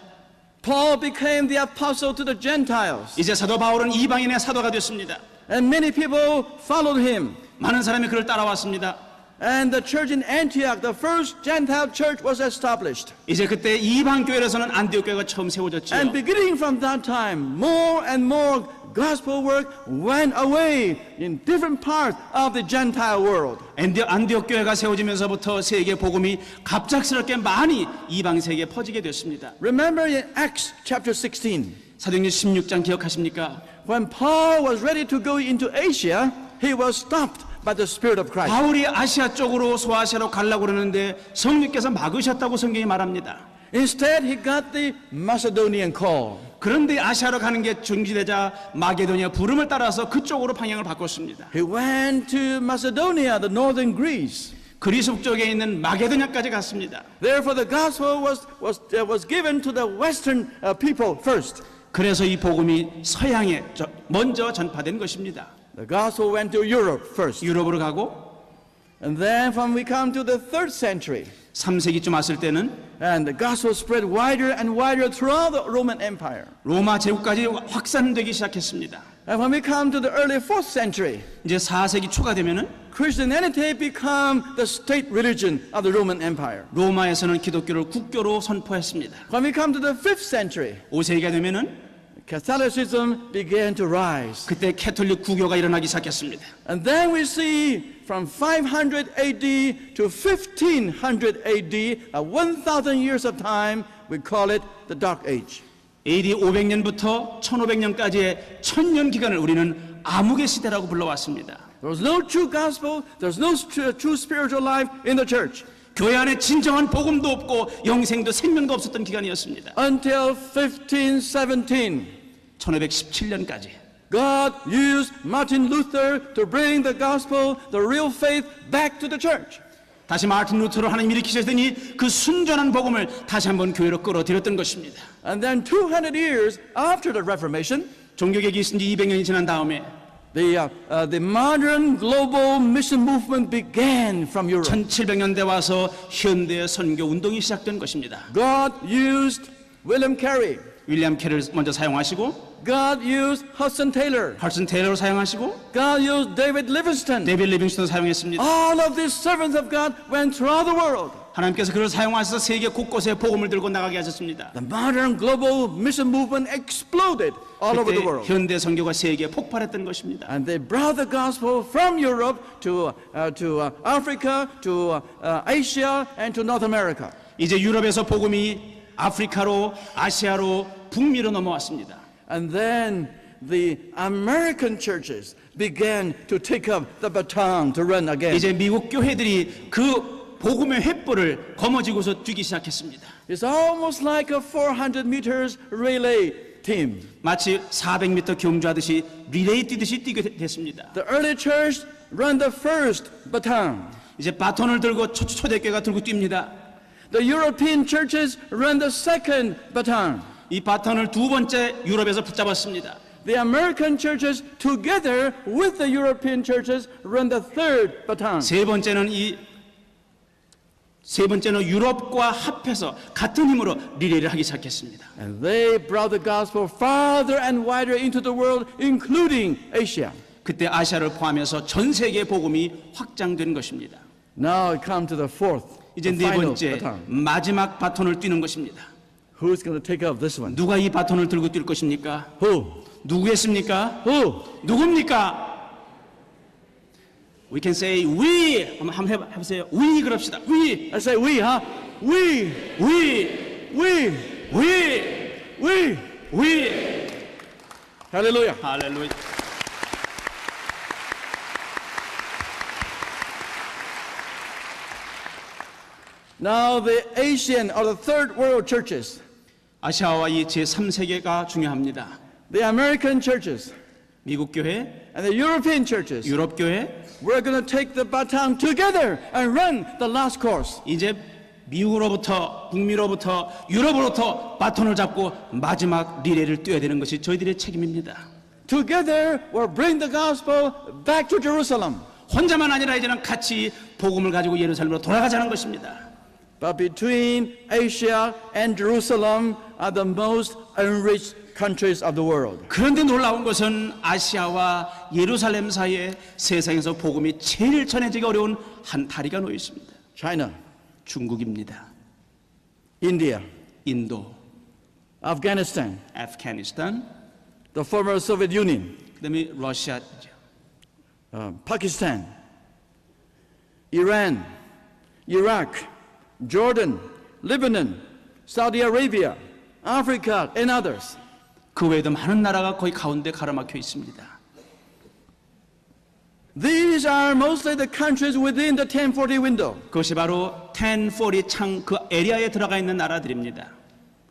Paul became the apostle to the Gentiles, 이제 사도 바울은 이방인의 사도가 됐습니다. and many people followed him. 많은 사람이 그를 따라왔습니다. And the church in Antioch, the first Gentile church, was established. 이제 그때 이방 교회에서는 안디옥 교회가 처음 세워졌지요. And beginning from that time, more and more gospel work went away in different parts of the Gentile world. 안디옥 교회가 세워지면서부터 세계 복음이 갑작스럽게 많이 이방 세계에 퍼지게 됐습니다. Remember in Acts chapter 16, 사도행전 16장 기억하십니까? when Paul was ready to go into Asia, he was stopped by the Spirit of Christ. 바울이 아시아 쪽으로 소아시아로 가려고 그러는데 성령께서 막으셨다고 성경이 말합니다. Instead, he got the Macedonian call. 그런데 아시아로 가는 게 중지되자 마게도니아 부름을 따라서 그쪽으로 방향을 바꿨습니다. He went to Macedonia, the northern Greece. 그리스 북쪽에 있는 마게도냐까지 갔습니다. Therefore, the gospel was given to the Western people first. 그래서 이 복음이 서양에 먼저 전파된 것입니다. The gospel went to Europe first. 유럽으로 가고 And then when we come to the 3rd century, 3세기쯤 왔을 때는 and the gospel spread wider and wider throughout the Roman Empire. 로마 제국까지 확산되기 시작했습니다. And when we come to the early 4th century, 이제 4세기 초가 되면은 Christianity became the state religion of the Roman Empire. 로마에서는 기독교를 국교로 선포했습니다. When we come to the 5th century, 5세기가 되면은 Catholicism began to rise. 그때 캐톨릭 구교가 일어나기 시작했습니다. And then we see from 500 AD to 1500 AD, 1,000 years of time, we call it the Dark Age. AD 500년부터 1500년까지의 1000년 기간을 우리는 암흑의 시대라고 불러왔습니다. There was no true gospel, there's no true spiritual life in the church. 교회 안에 진정한 복음도 없고 영생도 생명도 없었던 기간이었습니다. Until 1517, 1517년까지 God used Martin Luther to bring the gospel, the real faith, back to the church. 다시 마틴 루터로 하나님 일으키셨더니 그 순전한 복음을 다시 한번 교회로 끌어들였던 것입니다. And then 200 years after the Reformation, 종교개혁이 있은 지 200년이 지난 다음에 the modern global mission movement began from Europe. 1700년대 와서 현대 선교 운동이 시작된 것입니다. God used William Carey. 윌리엄 캐리를 먼저 사용하시고 God used Hudson Taylor. 헐슨 테일러를 사용하시고 God used David Livingstone. 데이비드 리빙스턴을 사용했습니다. All of these servants of God went throughout the world. 하나님께서 그를 사용하셔서 세계 곳곳에 복음을 들고 나가게 하셨습니다. The modern global mission movement exploded all over the 그때 world. 현대 선교가 세계에 폭발했던 것입니다. And they brought the gospel from Europe to Africa, to Asia, and to North America. 이제 유럽에서 복음이 아프리카로, 아시아로, 북미로 넘어왔습니다. And then the American churches began to take up the baton to run again. 이제 미국 교회들이 그 복음의 횃불을 거머쥐고서 뛰기 시작했습니다. It's almost like a 400 meters relay team. 마치 400m 경주하듯이 리레이 뛰듯이 뛰게 됐습니다. The early church ran the first baton. 이제 바톤을 들고 초대교회가 들고 뜁니다. The European churches ran the second baton. 이 바톤을 두 번째 유럽에서 붙잡았습니다. The American churches, together with the European churches, ran the third baton. 세 번째는 유럽과 합해서 같은 힘으로 리레이를 하기 시작했습니다. And they brought the gospel farther and wider into the world, including Asia. 그때 아시아를 포함해서 전 세계 복음이 확장된 것입니다. Now it comes to the fourth, 이제 the 네 final 번째 baton. 마지막 바톤을 뛰는 것입니다. Who's going to take up this one? 누가 이 바톤을 들고 뛸 것입니까? Who? 누구겠습니까? Who? 누굽니까? We can say we. 한번 해보세요. We 그럽시다. We. I say we, huh? We, We. we, We. we. We. Hallelujah. 할렐루야. Now the Asian or the third world churches, 아시아와 이 제3세계가 중요합니다. the American churches, 미국 교회, and the European churches, 유럽 교회, we're going to take the baton together and run the last course. 이제 미국으로부터 북미로부터 유럽으로부터 바톤을 잡고 마지막 리레이를 뛰어야 되는 것이 저희들의 책임입니다. Together we'll bring the gospel back to Jerusalem. 혼자만 아니라 이제는 같이 복음을 가지고 예루살렘으로 돌아가자는 것입니다. But between Asia and Jerusalem are the most enriched countries of the world. 그런데 놀라운 것은 아시아와 예루살렘 사이에 세상에서 복음이 제일 전해지기 어려운 한 다리가 놓여 있습니다. China, 중국입니다. India, 인도, Afghanistan, 아프가니스탄, the former Soviet Union, 그다음에 러시아죠. Pakistan, Iran, Iraq, Jordan, Lebanon, Saudi Arabia, Africa, and others. 그 외에도 많은 나라가 거의 가운데 가로막혀 있습니다. These are mostly the countries within the 1040 window. 그것이 바로 1040 창 그 에리아에 들어가 있는 나라들입니다.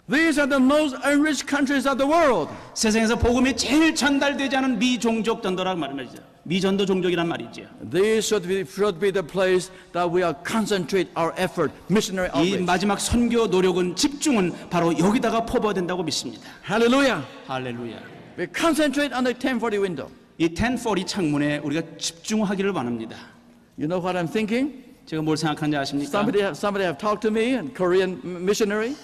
These are the most enriched countries of the world. 세상에서 복음이 제일 전달되지 않은 미종족 전도라는 말이죠. 미전도 종족이란 말이죠. This should be the place that we are concentrate our effort, missionary 이 outreach. 마지막 선교 노력은 집중은 바로 여기다가 퍼부어야 된다고 믿습니다. Hallelujah. 할렐루야. We concentrate on the 1040 window. 이 1040 창문에 우리가 집중하기를 원합니다. You know what I'm thinking? 제가 뭘 생각하는지 아십니까? Somebody have talked to me, a Korean missionary.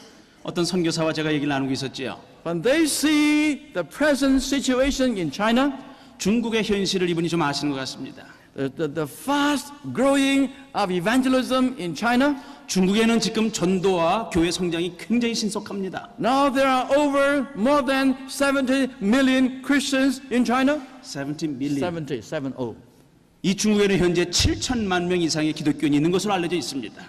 어떤 선교사와 제가 얘기를 나누고 있었지요. When they see the present situation in China, 중국의 현실을 이분이 좀 아시는 것 같습니다. the fast growing of evangelism in China, 중국에는 지금 전도와 교회 성장이 굉장히 신속합니다. now there are over more than 70 million Christians in China. 70 밀리언. 70. 이 중국에는 현재 7천만 명 이상의 기독교인이 있는 것으로 알려져 있습니다.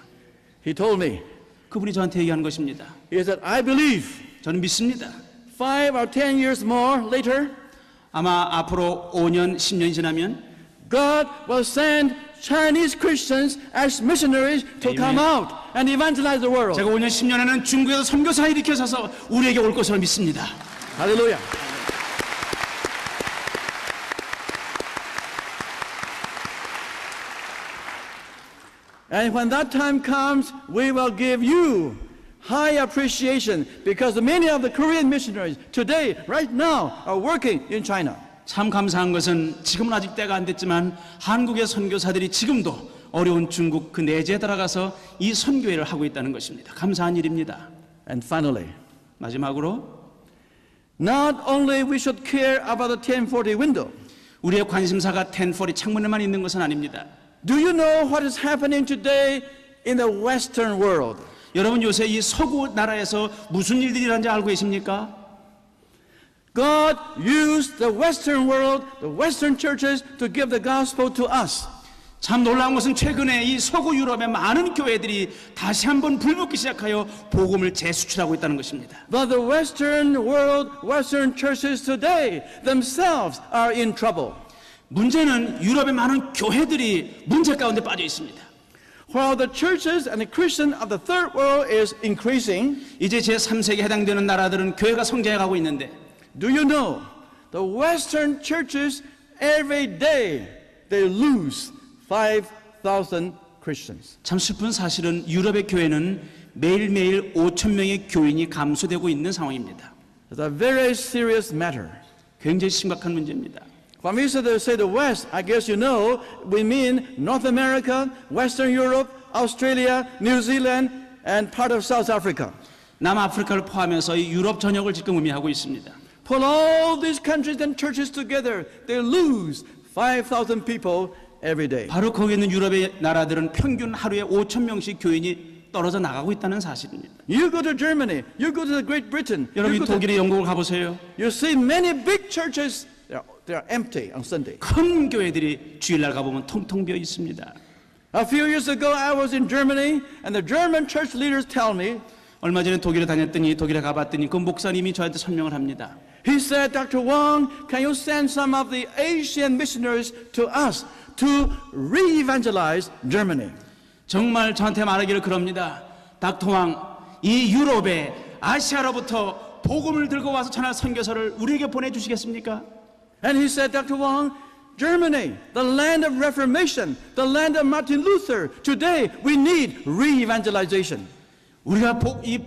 He told me, 그분이 저한테 얘기한 것입니다. he said, I believe 저는 믿습니다. 5 or 10 years more later, 아마 앞으로 5년, 10년이 지나면 God will send Chinese Christians as missionaries to Amen. come out and evangelize the world. 제가 5년, 10년에는 중국에서 선교사 일으켜서서 우리에게 올 것으로 믿습니다. Hallelujah. And when that time comes, we will give you high appreciation because many of the Korean missionaries today, right now, are working in China. 참 감사한 것은 지금은 아직 때가 안 됐지만 한국의 선교사들이 지금도 어려운 중국 그 내지에 들어가서 이 선교회를 하고 있다는 것입니다. 감사한 일입니다. And finally, 마지막으로 not only we should care about the 1040 window, 우리의 관심사가 1040 창문에만 있는 것은 아닙니다. do you know what is happening today in the Western world? 여러분 요새 이 서구 나라에서 무슨 일들이 일하는지 알고 계십니까? God used the Western world, the Western churches to give the gospel to us. 참 놀라운 것은 최근에 이 서구 유럽의 많은 교회들이 다시 한번 불붙기 시작하여 복음을 재수출하고 있다는 것입니다. But the Western world, Western churches today themselves are in trouble. 문제는 유럽의 많은 교회들이 문제 가운데 빠져 있습니다. while the churches and the Christian of the third world is increasing, 이제 제3세계에 해당되는 나라들은 교회가 성장해 가고 있는데 do you know the Western churches every day they lose 5,000 Christians. 참 슬픈 사실은 유럽의 교회는 매일매일 5천 명의 교인이 감소되고 있는 상황입니다. It's a very serious matter. 굉장히 심각한 문제입니다. When we say the West, I guess you know, we mean North America, Western Europe, Australia, New Zealand, and part of South Africa. 남아프리카를 포함해서 이 유럽 전역을 지금 의미하고 있습니다. Pull all these countries and churches together, they lose 5,000 people every day. 바로 거기 있는 유럽의 나라들은 평균 하루에 5천 명씩 교인이 떨어져 나가고 있다는 사실입니다. You go to Germany, you go to Great Britain, 여러분이 you, go to, 독일의 영국을 가보세요. you see many big churches, they are empty on Sunday. 큰 교회들이 주일날 가보면 텅텅 비어 있습니다. A few years ago, I was in Germany, and the German church leaders tell me, 얼마 전에 독일에 다녔더니 독일에 가봤더니 그 목사님이 저한테 설명을 합니다. he said, Dr. Wang, can you send some of the Asian missionaries to us to re-evangelize Germany? 정말 저한테 말하기를 그럽니다. 닥터 왕, 이 유럽에 아시아로부터 복음을 들고 와서 전할 선교사를 우리에게 보내주시겠습니까? And he said, Dr. Wang, Germany, the land of Reformation, the land of Martin Luther, today we need re-evangelization. 우리가 이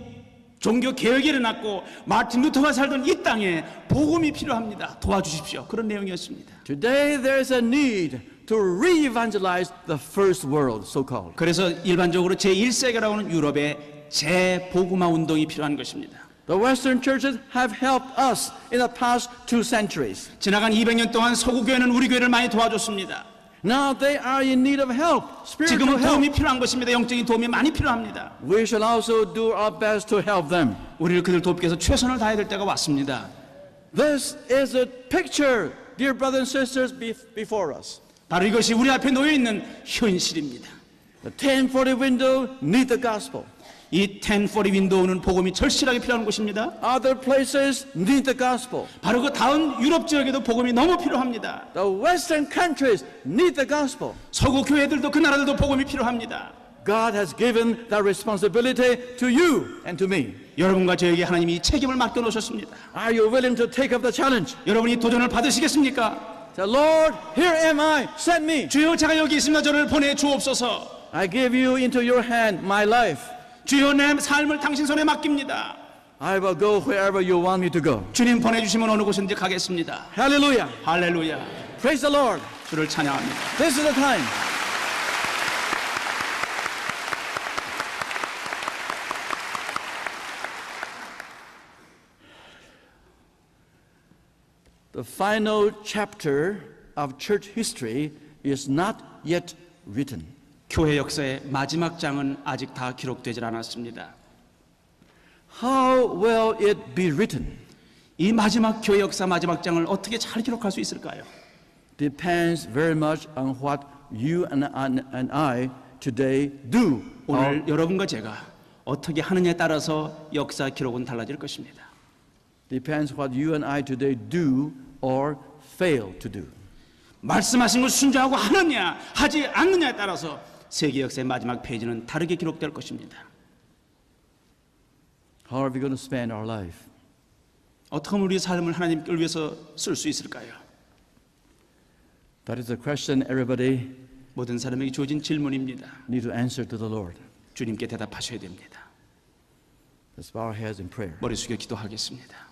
종교 개혁이 일어났고 마틴 루터가 살던 이 땅에 복음이 필요합니다. 도와주십시오. 그런 내용이었습니다. Today there is a need to re-evangelize the first world, so-called. 그래서 일반적으로 제1세계라고 하는 유럽에 재복음화 운동이 필요한 것입니다. The Western churches have helped us in the past 2 centuries. 지나간 200년 동안 서구 교회는 우리 교회를 많이 도와줬습니다. Now they are in need of help, spiritual 지금은 help. 도움이 필요한 것입니다. 영적인 도움이 많이 필요합니다. We shall also do our best to help them. 우리를 그들 돕기 위해서 최선을 다해야 될 때가 왔습니다. This is a picture, dear brothers and sisters, before us. 바로 이것이 우리 앞에 놓여 있는 현실입니다. The 1040 window need the gospel. 이 1040 윈도우는 복음이 절실하게 필요한 곳입니다. Other places need the gospel. 바로 그 다음 유럽 지역에도 복음이 너무 필요합니다. The Western countries need the gospel. 서구 교회들도 그 나라들도 복음이 필요합니다. God has given that responsibility to you and to me. 여러분과 저에게 하나님이 이 책임을 맡겨 놓으셨습니다. Are you willing to take up the challenge? 여러분이 도전을 받으시겠습니까? Say, Lord, here am I, send me. 주여, 제가 여기 있습니다. 저를 보내 주옵소서. I give you into your hand my life. 주여, 내 삶을 당신 손에 맡깁니다. I will go wherever you want me to go. 주님 보내주시면 어느 곳든지 가겠습니다. Hallelujah. 할렐루야. Praise the Lord. 주를 찬양합니다. This is the time. The final chapter of church history is not yet written. 교회 역사의 마지막 장은 아직 다 기록되질 않았습니다. How will it be written? 이 마지막 교회 역사 마지막 장을 어떻게 잘 기록할 수 있을까요? Depends very much on what you and I today do. 오늘 여러분과 제가 어떻게 하느냐에 따라서 역사 기록은 달라질 것입니다. Depends what you and I today do or fail to do. 말씀하신 걸 순종하고 하느냐 하지 않느냐에 따라서 세계 역사의 마지막 페이지는 다르게 기록될 것입니다. How are we going to spend our life? 어떻게 하면 우리의 삶을 하나님을 위해서 쓸 수 있을까요? That is the question everybody 모든 사람에게 주어진 질문입니다. need to answer to the Lord. 주님께 대답하셔야 됩니다. Let's bow our heads in prayer. 머리 숙여 기도하겠습니다.